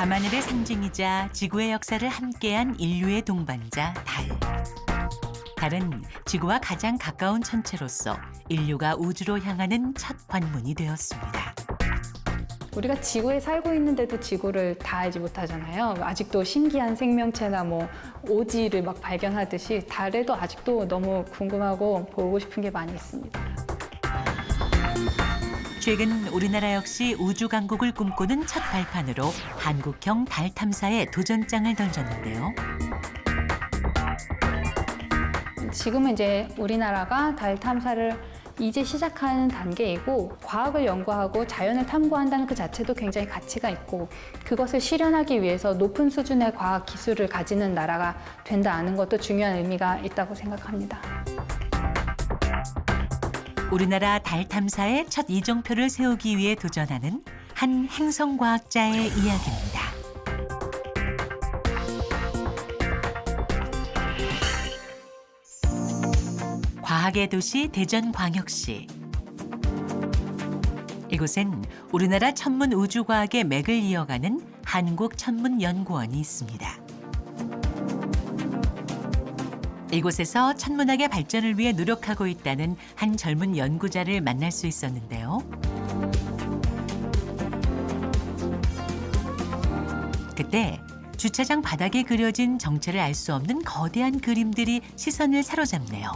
밤하늘의 상징이자 지구의 역사를 함께한 인류의 동반자 달. 달은 지구와 가장 가까운 천체로서 인류가 우주로 향하는 첫 관문이 되었습니다. 우리가 지구에 살고 있는데도 지구를 다 알지 못하잖아요. 아직도 신기한 생명체나 오지를 막 발견하듯이 달에도 아직도 너무 궁금하고 보고 싶은 게 많이 있습니다. 최근 우리나라 역시 우주 강국을 꿈꾸는 첫 발판으로 한국형 달 탐사에 도전장을 던졌는데요. 지금은 이제 우리나라가 달 탐사를 이제 시작하는 단계이고 과학을 연구하고 자연을 탐구한다는 그 자체도 굉장히 가치가 있고 그것을 실현하기 위해서 높은 수준의 과학 기술을 가지는 나라가 된다는 것도 중요한 의미가 있다고 생각합니다. 우리나라 달 탐사의 첫 이정표를 세우기 위해 도전하는 한 행성과학자의 이야기입니다. 과학의 도시 대전광역시. 이곳엔 우리나라 천문 우주과학의 맥을 이어가는 한국천문연구원이 있습니다. 이곳에서 천문학의 발전을 위해 노력하고 있다는 한 젊은 연구자를 만날 수 있었는데요. 그때 주차장 바닥에 그려진 정체를 알 수 없는 거대한 그림들이 시선을 사로잡네요.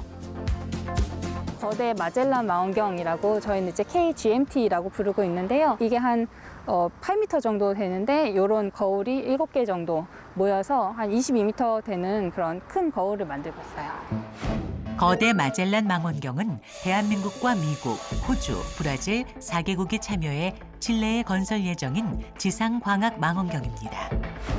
거대 마젤란 망원경이라고 저희는 이제 KGMT라고 부르고 있는데요. 이게 한 8m 정도 되는데 이런 거울이 7개 정도 모여서 한 22m 되는 그런 큰 거울을 만들고 있어요. 거대 마젤란 망원경은 대한민국과 미국, 호주, 브라질 4개국이 참여해 칠레에 건설 예정인 지상광학 망원경입니다.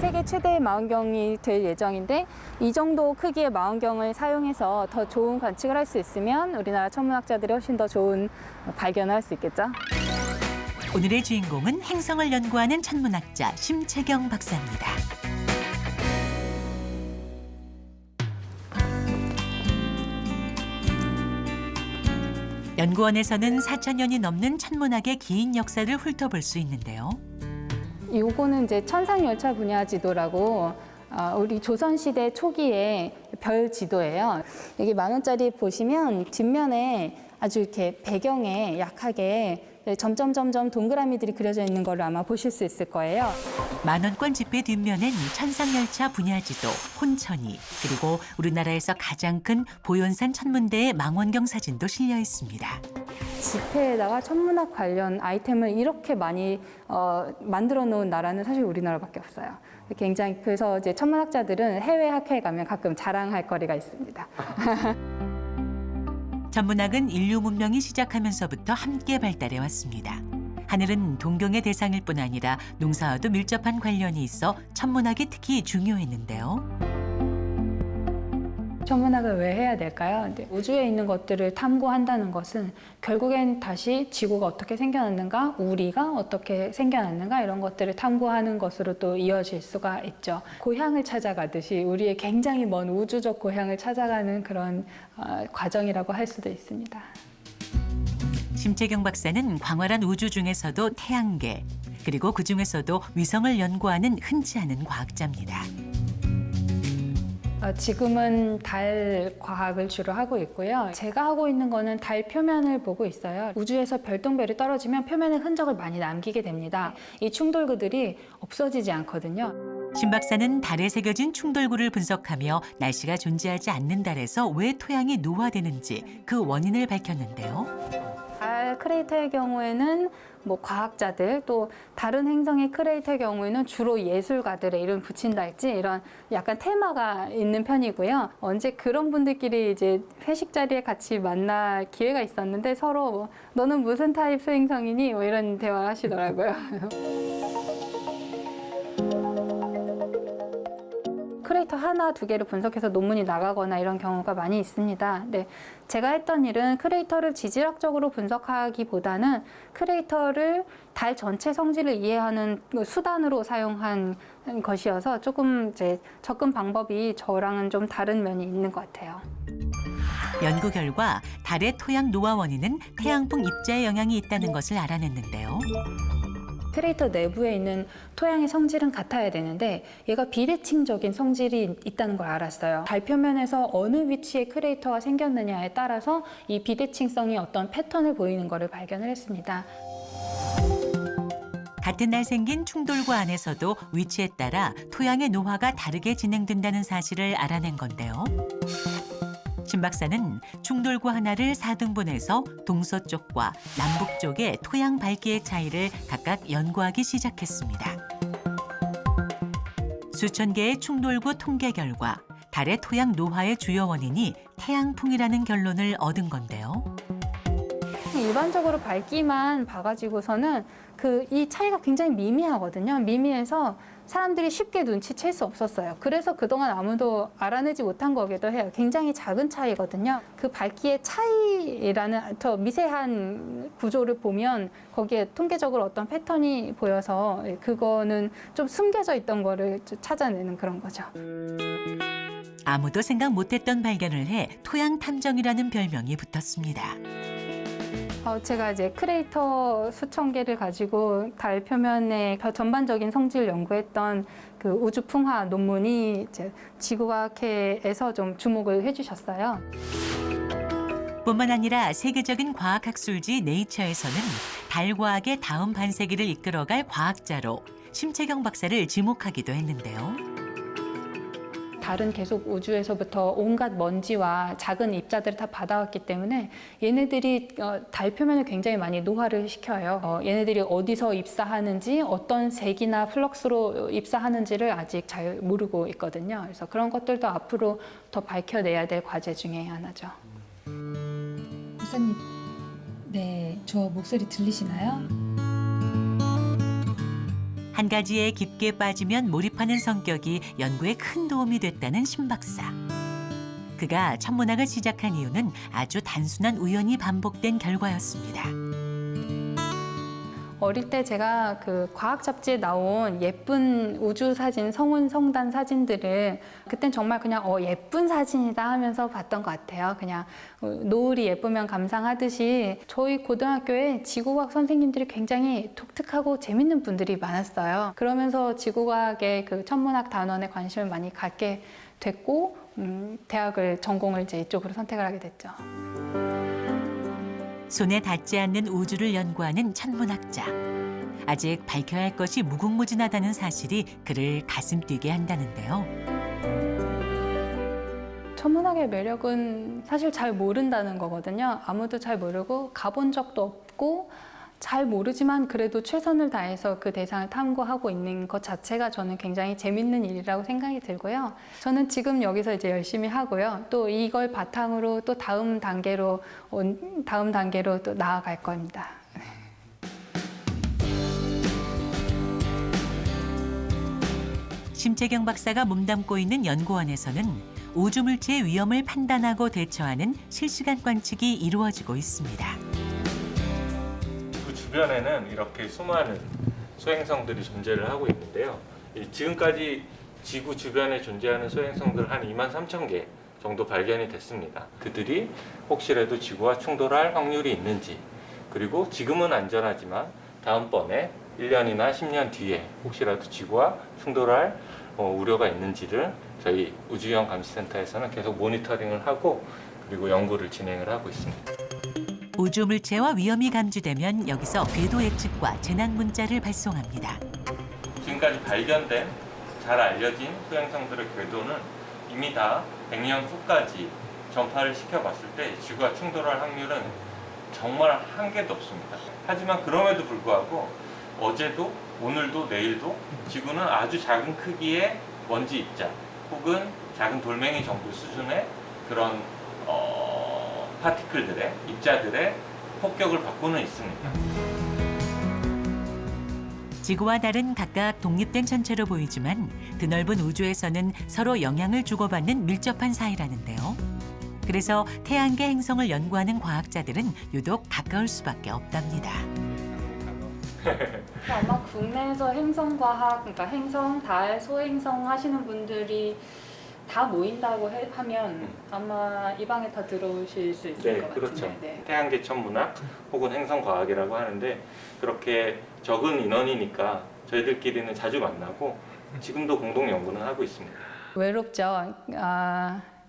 세계 최대의 망원경이 될 예정인데 이 정도 크기의 망원경을 사용해서 더 좋은 관측을 할 수 있으면 우리나라 천문학자들이 훨씬 더 좋은 발견을 할 수 있겠죠. 오늘의 주인공은 행성을 연구하는 천문학자 심채경 박사입니다. 연구원에서는 4,000년이 넘는 천문학의 긴 역사를 훑어볼 수 있는데요. 요거는 이제 천상열차 분야 지도라고 우리 조선시대 초기의 별 지도예요. 여기 10,000원짜리 보시면 뒷면에 아주 이렇게 배경에 약하게 점점 동그라미들이 그려져 있는 걸 아마 보실 수 있을 거예요. 만원권 지폐 뒷면엔 천상열차 분야지도, 혼천이, 그리고 우리나라에서 가장 큰 보현산 천문대의 망원경 사진도 실려 있습니다. 지폐에다가 천문학 관련 아이템을 이렇게 많이 만들어 놓은 나라는 사실 우리나라밖에 없어요. 굉장히 그래서 이제 천문학자들은 해외 학회에 가면 가끔 자랑할 거리가 있습니다. 천문학은 인류 문명이 시작하면서부터 함께 발달해 왔습니다. 하늘은 동경의 대상일 뿐 아니라 농사와도 밀접한 관련이 있어 천문학이 특히 중요했는데요. 천문학을 왜 해야 될까요? 우주에 있는 것들을 탐구한다는 것은 결국엔 다시 지구가 어떻게 생겨났는가, 우리가 어떻게 생겨났는가 이런 것들을 탐구하는 것으로 또 이어질 수가 있죠. 고향을 찾아가듯이 우리의 굉장히 먼 우주적 고향을 찾아가는 그런 과정이라고 할 수도 있습니다. 심채경 박사는 광활한 우주 중에서도 태양계, 그리고 그중에서도 위성을 연구하는 흔치 않은 과학자입니다. 지금은 달 과학을 주로 하고 있고요. 제가 하고 있는 거는 달 표면을 보고 있어요. 우주에서 별똥별이 떨어지면 표면에 흔적을 많이 남기게 됩니다. 이 충돌구들이 없어지지 않거든요. 심 박사는 달에 새겨진 충돌구를 분석하며 날씨가 존재하지 않는 달에서 왜 토양이 노화되는지 그 원인을 밝혔는데요. 달 크레이터의 경우에는 과학자들 또 다른 행성의 크레이터의 경우에는 주로 예술가들의 이름 붙인다 할지 이런 약간 테마가 있는 편이고요. 언제 그런 분들끼리 이제 회식 자리에 같이 만날 기회가 있었는데 서로 너는 무슨 타입 행성이니? 이런 대화를 하시더라고요. 크레이터 하나, 두 개를 분석해서 논문이 나가거나 이런 경우가 많이 있습니다. 근데 제가 했던 일은 크레이터를 지질학적으로 분석하기보다는 크레이터를 달 전체 성질을 이해하는 수단으로 사용한 것이어서 조금 이제 접근 방법이 저랑은 좀 다른 면이 있는 것 같아요. 연구 결과 달의 토양 노화 원인은 태양풍 입자의 영향이 있다는 것을 알아냈는데요. 크레이터 내부에 있는 토양의 성질은 같아야 되는데 얘가 비대칭적인 성질이 있다는 걸 알았어요. 달 표면에서 어느 위치에 크레이터가 생겼느냐에 따라서 이 비대칭성이 어떤 패턴을 보이는 것을 발견을 했습니다. 같은 날 생긴 충돌구 안에서도 위치에 따라 토양의 노화가 다르게 진행된다는 사실을 알아낸 건데요. 신 박사는 충돌구 하나를 4등분해서 동서쪽과 남북쪽의 토양 밝기의 차이를 각각 연구하기 시작했습니다. 수천 개의 충돌구 통계 결과 달의 토양 노화의 주요 원인이 태양풍이라는 결론을 얻은 건데요. 일반적으로 밝기만 봐가지고서는 이 차이가 굉장히 미미하거든요. 미미해서 사람들이 쉽게 눈치챌 수 없었어요. 그래서 그동안 아무도 알아내지 못한 거기도 해요. 굉장히 작은 차이거든요. 그 밝기의 차이라는 더 미세한 구조를 보면 거기에 통계적으로 어떤 패턴이 보여서 그거는 좀 숨겨져 있던 거를 찾아내는 그런 거죠. 아무도 생각 못했던 발견을 해 토양 탐정이라는 별명이 붙었습니다. 제가 이제 크레이터 수천 개를 가지고 달 표면의 전반적인 성질을 연구했던 그 우주풍화 논문이 이제 지구과학회에서 좀 주목을 해주셨어요. 뿐만 아니라 세계적인 과학학술지 네이처에서는 달 과학의 다음 반세기를 이끌어갈 과학자로 심채경 박사를 지목하기도 했는데요. 달은 계속 우주에서부터 온갖 먼지와 작은 입자들을 다 받아왔기 때문에 얘네들이 달 표면을 굉장히 많이 노화를 시켜요. 얘네들이 어디서 입사하는지 어떤 색이나 플럭스로 입사하는지를 아직 잘 모르고 있거든요. 그래서 그런 것들도 앞으로 더 밝혀내야 될 과제 중에 하나죠. 박사님, 네, 저 목소리 들리시나요? 한 가지에 깊게 빠지면 몰입하는 성격이 연구에 큰 도움이 됐다는 신 박사. 그가 천문학을 시작한 이유는 아주 단순한 우연이 반복된 결과였습니다. 어릴 때 제가 그 과학 잡지에 나온 예쁜 우주 사진, 성운 성단 사진들을 그땐 정말 그냥 예쁜 사진이다 하면서 봤던 것 같아요. 그냥 노을이 예쁘면 감상하듯이 저희 고등학교에 지구과학 선생님들이 굉장히 독특하고 재밌는 분들이 많았어요. 그러면서 지구과학의 그 천문학 단원에 관심을 많이 갖게 됐고 대학을 전공을 이제 이쪽으로 선택을 하게 됐죠. 손에 닿지 않는 우주를 연구하는 천문학자. 아직 밝혀야 할 것이 무궁무진하다는 사실이 그를 가슴 뛰게 한다는데요. 천문학의 매력은 사실 잘 모른다는 거거든요. 아무도 잘 모르고 가본 적도 없고 잘 모르지만 그래도 최선을 다해서 그 대상을 탐구하고 있는 것 자체가 저는 굉장히 재밌는 일이라고 생각이 들고요. 저는 지금 여기서 이제 열심히 하고요. 또 이걸 바탕으로 또 다음 단계로 또 나아갈 겁니다. 심채경 박사가 몸담고 있는 연구원에서는 우주물체의 위험을 판단하고 대처하는 실시간 관측이 이루어지고 있습니다. 주변에는 이렇게 수많은 소행성들이 존재를 하고 있는데요. 지금까지 지구 주변에 존재하는 소행성들 한 23,000개 정도 발견이 됐습니다. 그들이 혹시라도 지구와 충돌할 확률이 있는지, 그리고 지금은 안전하지만 다음번에 1년이나 10년 뒤에 혹시라도 지구와 충돌할 우려가 있는지를 저희 우주위험 감시센터에서는 계속 모니터링을 하고 그리고 연구를 진행을 하고 있습니다. 우주 물체와 위험이 감지되면 여기서 궤도 예측과 재난 문자를 발송합니다. 지금까지 발견된 잘 알려진 소행성들의 궤도는 이미 다 100년 후까지 전파를 시켜봤을 때 지구와 충돌할 확률은 정말 한 개도 없습니다. 하지만 그럼에도 불구하고 어제도 오늘도 내일도 지구는 아주 작은 크기의 먼지 입자 혹은 작은 돌멩이 정도 수준의 그런 파티클들의 입자들의 폭격을 받고는 있습니다. 지구와 달은 각각 독립된 천체로 보이지만 드넓은 우주에서는 서로 영향을 주고받는 밀접한 사이라는데요. 그래서 태양계 행성을 연구하는 과학자들은 유독 가까울 수밖에 없답니다. 아마 국내에서 행성과학, 그러니까 행성, 달, 소행성 하시는 분들이 다 모인다고 하면 아마 이 방에 다 들어오실 수 있을 것 같은데. 그렇죠. 네. 태양계 천문학 혹은 행성과학이라고 하는데 그렇게 적은 인원이니까 저희들끼리는 자주 만나고 지금도 공동 연구는 하고 있습니다. 외롭죠.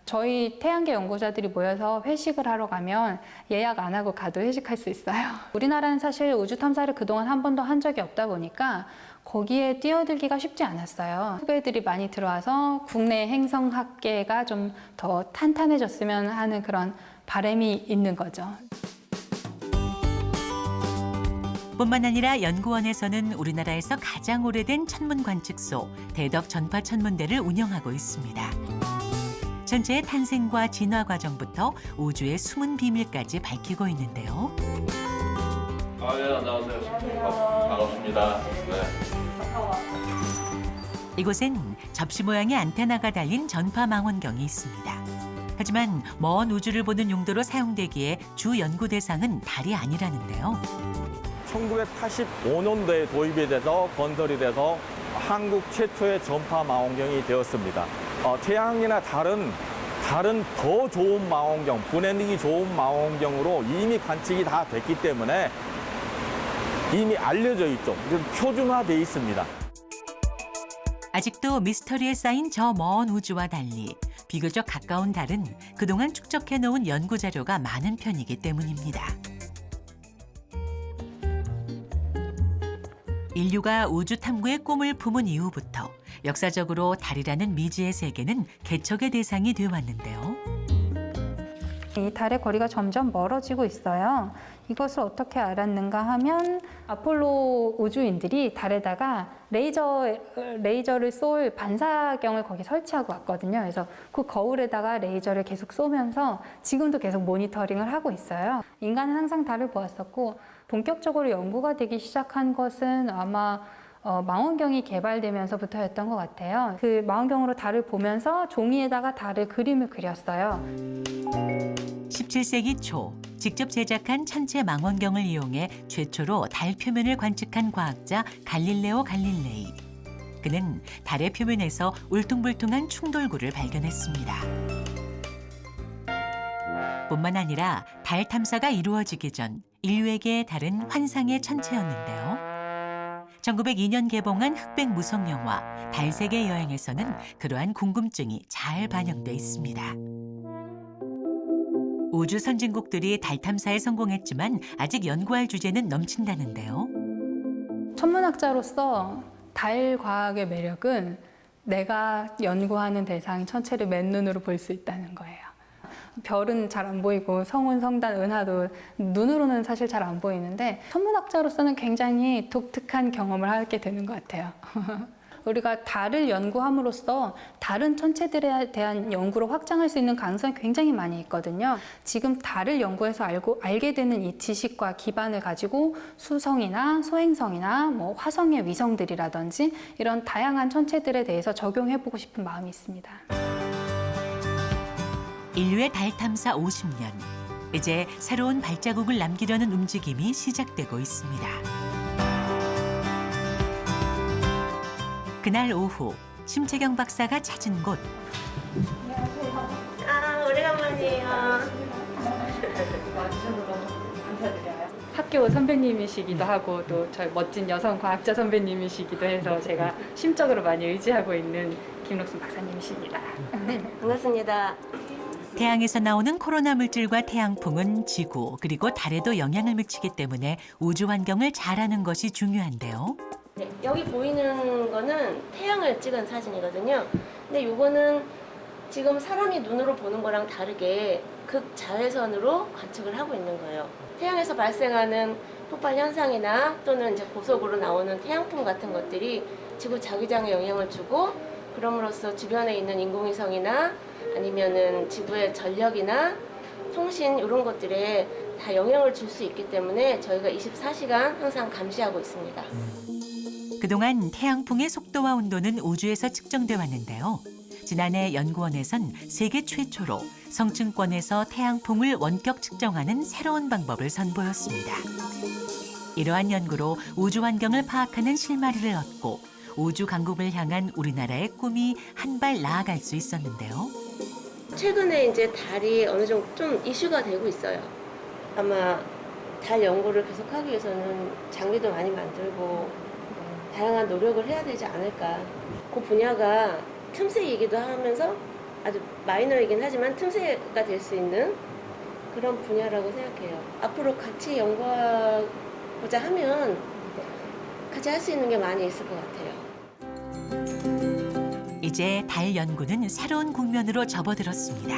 저희 태양계 연구자들이 모여서 회식을 하러 가면 예약 안 하고 가도 회식할 수 있어요. 우리나라는 사실 우주 탐사를 그동안 한 번도 한 적이 없다 보니까 거기에 뛰어들기가 쉽지 않았어요. 후배들이 많이 들어와서 국내 행성학계가 좀 더 탄탄해졌으면 하는 그런 바람이 있는 거죠. 뿐만 아니라 연구원에서는 우리나라에서 가장 오래된 천문 관측소 대덕 전파 천문대를 운영하고 있습니다. 천체의 탄생과 진화 과정부터 우주의 숨은 비밀까지 밝히고 있는데요. 예, 안녕하세요. 반갑습니다. 네. 이곳엔 접시 모양의 안테나가 달린 전파 망원경이 있습니다. 하지만 먼 우주를 보는 용도로 사용되기에 주 연구 대상은 달이 아니라는데요. 1985년도에 도입이 돼서 건설이 돼서 한국 최초의 전파 망원경이 되었습니다. 태양이나 달은 더 좋은 망원경, 분해능이 좋은 망원경으로 이미 관측이 다 됐기 때문에 이미 알려져 있죠. 표준화돼 있습니다. 아직도 미스터리에 쌓인 저 먼 우주와 달리 비교적 가까운 달은 그동안 축적해놓은 연구 자료가 많은 편이기 때문입니다. 인류가 우주 탐구의 꿈을 품은 이후부터 역사적으로 달이라는 미지의 세계는 개척의 대상이 되어왔는데요. 이 달의 거리가 점점 멀어지고 있어요. 이것을 어떻게 알았는가 하면 아폴로 우주인들이 달에다가 레이저를 쏠 반사경을 거기 설치하고 왔거든요. 그래서 그 거울에다가 레이저를 계속 쏘면서 지금도 계속 모니터링을 하고 있어요. 인간은 항상 달을 보았었고 본격적으로 연구가 되기 시작한 것은 아마 망원경이 개발되면서부터였던 것 같아요. 그 망원경으로 달을 보면서 종이에다가 달을 그림을 그렸어요. 17세기 초 직접 제작한 천체 망원경을 이용해 최초로 달 표면을 관측한 과학자 갈릴레오 갈릴레이. 그는 달의 표면에서 울퉁불퉁한 충돌구를 발견했습니다. 뿐만 아니라 달 탐사가 이루어지기 전 인류에게 달은 환상의 천체였는데요. 1902년 개봉한 흑백 무성 영화 달세계 여행에서는 그러한 궁금증이 잘 반영돼 있습니다. 우주 선진국들이 달 탐사에 성공했지만 아직 연구할 주제는 넘친다는데요. 천문학자로서 달 과학의 매력은 내가 연구하는 대상인 천체를 맨눈으로 볼 수 있다는 거예요. 별은 잘 안 보이고 성운, 성단, 은하도 눈으로는 사실 잘 안 보이는데 천문학자로서는 굉장히 독특한 경험을 하게 되는 것 같아요. 우리가 달을 연구함으로써 다른 천체들에 대한 연구를 확장할 수 있는 가능성이 굉장히 많이 있거든요. 지금 달을 연구해서 알게 되는 이 지식과 기반을 가지고 수성이나 소행성이나 화성의 위성들이라든지 이런 다양한 천체들에 대해서 적용해보고 싶은 마음이 있습니다. 인류의 달 탐사 50년. 이제 새로운 발자국을 남기려는 움직임이 시작되고 있습니다. 그날 오후 심채경 박사가 찾은 곳. 오래간만이에요. 학교 선배님이시기도 하고 또 저희 멋진 여성 과학자 선배님이시기도 해서 제가 심적으로 많이 의지하고 있는 김록순 박사님이십니다. 반갑습니다. 태양에서 나오는 코로나 물질과 태양풍은 지구 그리고 달에도 영향을 미치기 때문에 우주 환경을 잘 아는 것이 중요한데요. 네, 여기 보이는 거는 태양을 찍은 사진이거든요. 근데 이거는 지금 사람이 눈으로 보는 거랑 다르게 극자외선으로 관측을 하고 있는 거예요. 태양에서 발생하는 폭발 현상이나 또는 이제 고속으로 나오는 태양풍 같은 것들이 지구 자기장에 영향을 주고 그럼으로써 주변에 있는 인공위성이나 아니면은 지구의 전력이나 통신 이런 것들에 다 영향을 줄 수 있기 때문에 저희가 24시간 항상 감시하고 있습니다. 그동안 태양풍의 속도와 온도는 우주에서 측정돼 왔는데요. 지난해 연구원에선 세계 최초로 성층권에서 태양풍을 원격 측정하는 새로운 방법을 선보였습니다. 이러한 연구로 우주 환경을 파악하는 실마리를 얻고 우주 강국을 향한 우리나라의 꿈이 한 발 나아갈 수 있었는데요. 최근에 이제 달이 어느 정도 좀 이슈가 되고 있어요. 아마 달 연구를 계속하기 위해서는 장비도 많이 만들고 다양한 노력을 해야 되지 않을까. 그 분야가 틈새이기도 하면서 아주 마이너이긴 하지만 틈새가 될 수 있는 그런 분야라고 생각해요. 앞으로 같이 연구하고자 하면 같이 할 수 있는 게 많이 있을 것 같아요. 이제 달 연구는 새로운 국면으로 접어들었습니다.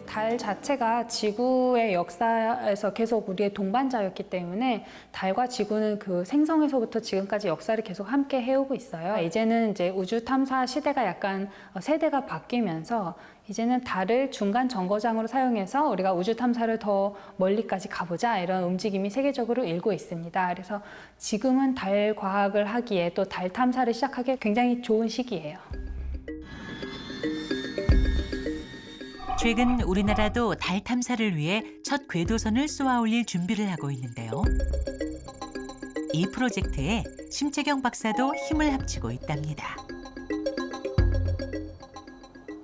달 자체가 지구의 역사에서 계속 우리의 동반자였기 때문에 달과 지구는 그 생성에서부터 지금까지 역사를 계속 함께 해오고 있어요. 이제는 이제 우주 탐사 시대가 약간 세대가 바뀌면서 이제는 달을 중간 정거장으로 사용해서 우리가 우주 탐사를 더 멀리까지 가보자 이런 움직임이 세계적으로 일고 있습니다. 그래서 지금은 달 과학을 하기에 또 달 탐사를 시작하기에 굉장히 좋은 시기예요. 최근 우리나라도 달 탐사를 위해 첫 궤도선을 쏘아 올릴 준비를 하고 있는데요. 이 프로젝트에 심채경 박사도 힘을 합치고 있답니다.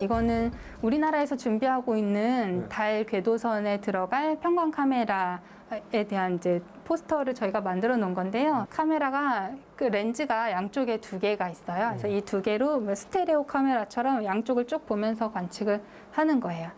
이거는 우리나라에서 준비하고 있는 달 궤도선에 들어갈 편광 카메라에 대한 이제 포스터를 저희가 만들어 놓은 건데요. 카메라가 그 렌즈가 양쪽에 2개가 있어요. 그래서 이 2개로 스테레오 카메라처럼 양쪽을 쭉 보면서 관측을 하는 거예요.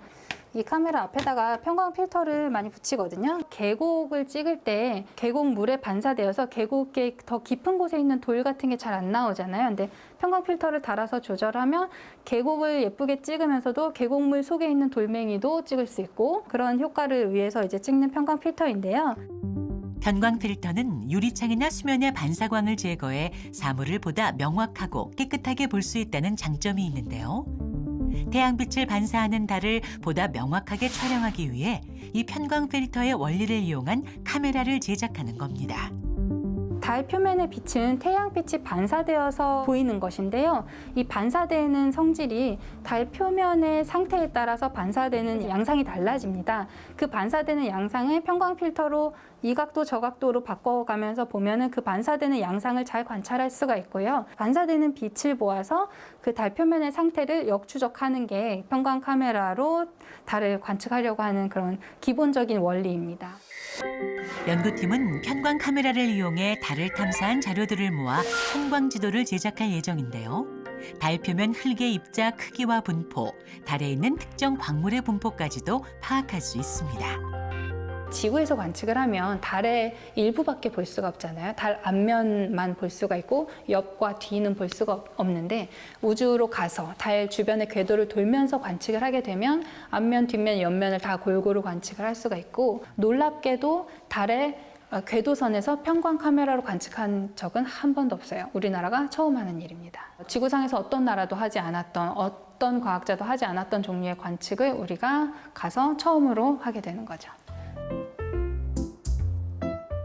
이 카메라 앞에다가 편광 필터를 많이 붙이거든요. 계곡을 찍을 때 계곡물에 반사되어서 계곡의 더 깊은 곳에 있는 돌 같은 게 잘 안 나오잖아요. 근데 편광 필터를 달아서 조절하면 계곡을 예쁘게 찍으면서도 계곡물 속에 있는 돌멩이도 찍을 수 있고 그런 효과를 위해서 이제 찍는 편광 필터인데요. 편광 필터는 유리창이나 수면의 반사광을 제거해 사물을 보다 명확하고 깨끗하게 볼 수 있다는 장점이 있는데요. 태양빛을 반사하는 달을 보다 명확하게 촬영하기 위해 이 편광 필터의 원리를 이용한 카메라를 제작하는 겁니다. 달 표면의 빛은 태양빛이 반사되어서 보이는 것인데요. 이 반사되는 성질이 달 표면의 상태에 따라서 반사되는 양상이 달라집니다. 그 반사되는 양상을 편광 필터로 이 각도 저 각도로 바꿔가면서 보면은 그 반사되는 양상을 잘 관찰할 수가 있고요. 반사되는 빛을 모아서 그 달 표면의 상태를 역추적하는 게 편광 카메라로 달을 관측하려고 하는 그런 기본적인 원리입니다. 연구팀은 편광 카메라를 이용해 달을 탐사한 자료들을 모아 편광 지도를 제작할 예정인데요. 달 표면 흙의 입자 크기와 분포, 달에 있는 특정 광물의 분포까지도 파악할 수 있습니다. 지구에서 관측을 하면 달의 일부밖에 볼 수가 없잖아요. 달 앞면만 볼 수가 있고 옆과 뒤는 볼 수가 없는데 우주로 가서 달 주변의 궤도를 돌면서 관측을 하게 되면 앞면, 뒷면, 옆면을 다 골고루 관측을 할 수가 있고 놀랍게도 달의 궤도선에서 편광 카메라로 관측한 적은 한 번도 없어요. 우리나라가 처음 하는 일입니다. 지구상에서 어떤 나라도 하지 않았던 어떤 과학자도 하지 않았던 종류의 관측을 우리가 가서 처음으로 하게 되는 거죠.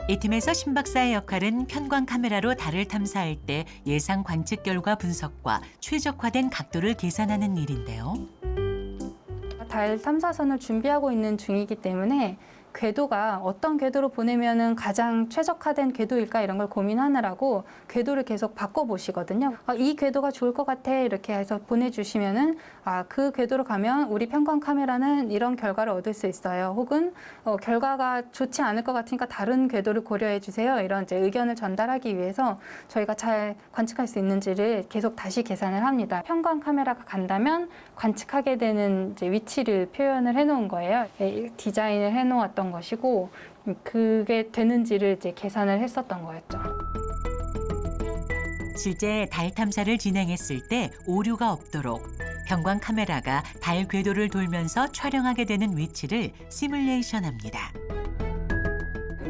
이 팀에서 신 박사의 역할은 편광 카메라로 달을 탐사할 때 예상 관측 결과 분석과 최적화된 각도를 계산하는 일인데요. 달 탐사선을 준비하고 있는 중이기 때문에 궤도가 어떤 궤도로 보내면은 가장 최적화된 궤도일까 이런 걸 고민하느라고 궤도를 계속 바꿔보시거든요. 이 궤도가 좋을 것 같아 이렇게 해서 보내주시면은 그 궤도로 가면 우리 편광 카메라는 이런 결과를 얻을 수 있어요. 혹은 결과가 좋지 않을 것 같으니까 다른 궤도를 고려해 주세요. 이런 이제 의견을 전달하기 위해서 저희가 잘 관측할 수 있는지를 계속 다시 계산을 합니다. 편광 카메라가 간다면 관측하게 되는 이제 위치를 표현을 해놓은 거예요. 디자인을 해놓았던 것이고 그게 되는지를 이제 계산을 했었던 거였죠. 실제 달 탐사를 진행했을 때 오류가 없도록 편광 카메라가 달 궤도를 돌면서 촬영하게 되는 위치를 시뮬레이션합니다.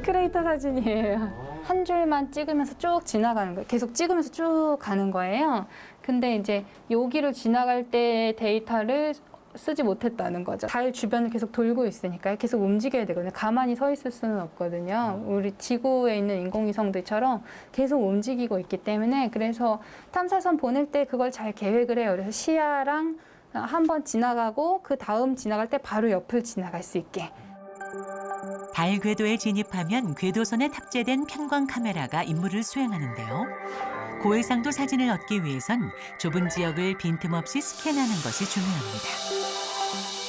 크레이터 사진이에요. 한 줄만 찍으면서 쭉 지나가는 거예요. 계속 찍으면서 쭉 가는 거예요. 근데 이제 여기를 지나갈 때 데이터를 쓰지 못했다는 거죠. 달 주변을 계속 돌고 있으니까 계속 움직여야 되거든요. 가만히 서 있을 수는 없거든요. 우리 지구에 있는 인공위성들처럼 계속 움직이고 있기 때문에 그래서 탐사선 보낼 때 그걸 잘 계획을 해요. 그래서 시야랑 한 번 지나가고 그 다음 지나갈 때 바로 옆을 지나갈 수 있게. 달 궤도에 진입하면 궤도선에 탑재된 편광 카메라가 임무를 수행하는데요. 고해상도 사진을 얻기 위해선 좁은 지역을 빈틈없이 스캔하는 것이 중요합니다.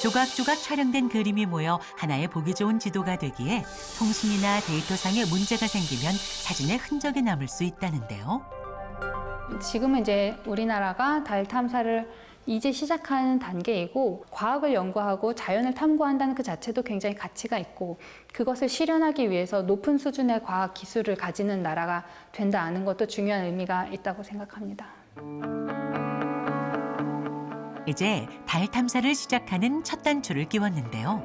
조각조각 촬영된 그림이 모여 하나의 보기 좋은 지도가 되기에 통신이나 데이터상의 문제가 생기면 사진에 흔적이 남을 수 있다는데요. 지금은 이제 우리나라가 달 탐사를 이제 시작하는 단계이고 과학을 연구하고 자연을 탐구한다는 그 자체도 굉장히 가치가 있고 그것을 실현하기 위해서 높은 수준의 과학 기술을 가지는 나라가 된다는 것도 중요한 의미가 있다고 생각합니다. 이제 달 탐사를 시작하는 첫 단추를 끼웠는데요.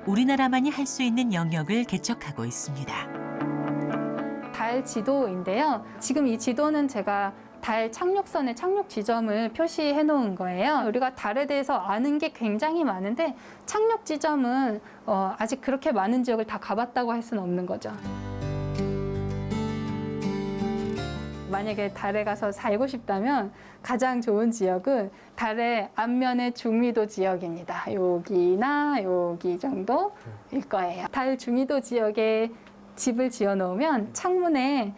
우리나라만이 할 수 있는 영역을 개척하고 있습니다. 달 지도인데요. 지금 이 지도는 제가 달 착륙선의 착륙 지점을 표시해 놓은 거예요. 우리가 달에 대해서 아는 게 굉장히 많은데 착륙 지점은 아직 그렇게 많은 지역을 다 가봤다고 할 수는 없는 거죠. 만약에 달에 가서 살고 싶다면 가장 좋은 지역은 달의 앞면의 중위도 지역입니다. 여기나 여기 정도일 거예요. 달 중위도 지역에 집을 지어 놓으면 창문에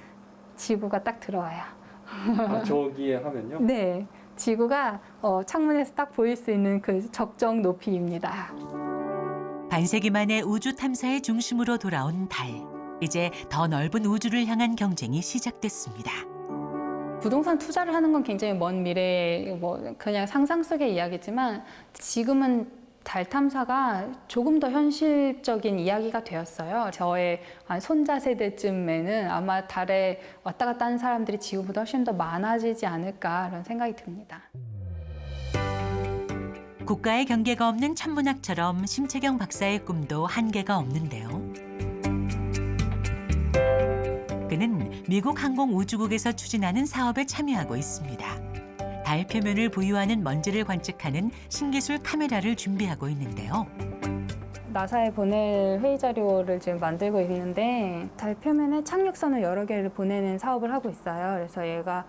지구가 딱 들어와요. 아, 저기에 하면요? 네, 지구가 창문에서 딱 보일 수 있는 그 적정 높이입니다. 반세기 만에 우주 탐사의 중심으로 돌아온 달. 이제 더 넓은 우주를 향한 경쟁이 시작됐습니다. 부동산 투자를 하는 건 굉장히 먼 미래의 그냥 상상 속의 이야기지만 지금은 달 탐사가 조금 더 현실적인 이야기가 되었어요. 저의 손자 세대쯤에는 아마 달에 왔다 갔다 하는 사람들이 지구보다 훨씬 더 많아지지 않을까 그런 생각이 듭니다. 국가의 경계가 없는 천문학처럼 심채경 박사의 꿈도 한계가 없는데요. 그는 미국 항공우주국에서 추진하는 사업에 참여하고 있습니다. 달 표면을 부유하는 먼지를 관측하는 신기술 카메라를 준비하고 있는데요. 나사에 보낼 회의 자료를 지금 만들고 있는데 달 표면에 착륙선을 여러 개를 보내는 사업을 하고 있어요. 그래서 얘가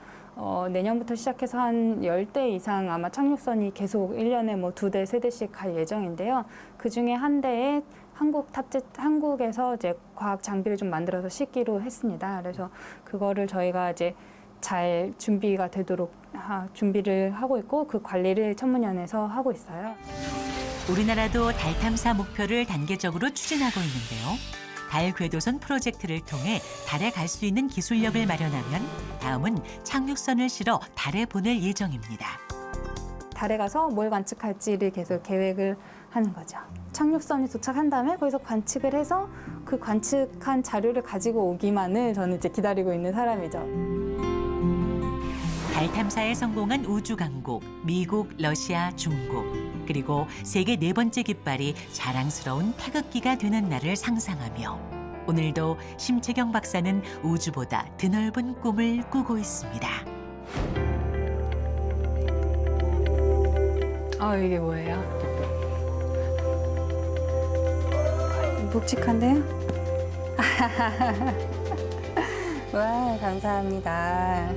내년부터 시작해서 한 10대 이상 아마 착륙선이 계속 1년에 뭐 2대, 3대씩 갈 예정인데요. 그중에 한 대에 한국에서 이제 과학 장비를 좀 만들어서 싣기로 했습니다. 그래서 그거를 저희가 이제 잘 준비가 되도록 준비를 하고 있고 그 관리를 천문연에서 하고 있어요. 우리나라도 달 탐사 목표를 단계적으로 추진하고 있는데요. 달 궤도선 프로젝트를 통해 달에 갈 수 있는 기술력을 마련하면 다음은 착륙선을 실어 달에 보낼 예정입니다. 달에 가서 뭘 관측할지를 계속 계획을 하는 거죠. 착륙선이 도착한 다음에 거기서 관측을 해서 그 관측한 자료를 가지고 오기만을 저는 이제 기다리고 있는 사람이죠. 달 탐사에 성공한 우주 강국, 미국, 러시아, 중국, 그리고 세계 4번째 깃발이 자랑스러운 태극기가 되는 날을 상상하며 오늘도 심채경 박사는 우주보다 드넓은 꿈을 꾸고 있습니다. 이게 뭐예요? 묵직한데요? 와, 감사합니다.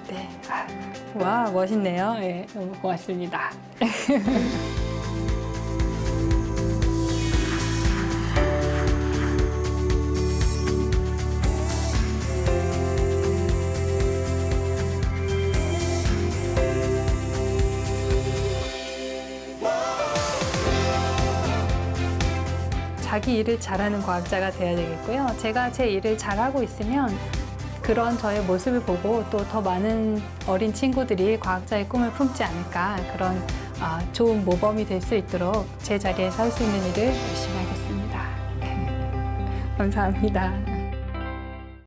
네. 와, 멋있네요. 네, 너무 고맙습니다. 자기 일을 잘하는 과학자가 돼야 되겠고요. 제가 제 일을 잘하고 있으면 그런 저의 모습을 보고 또 더 많은 어린 친구들이 과학자의 꿈을 품지 않을까 그런 좋은 모범이 될 수 있도록 제 자리에서 할 수 있는 일을 열심히 하겠습니다. 감사합니다.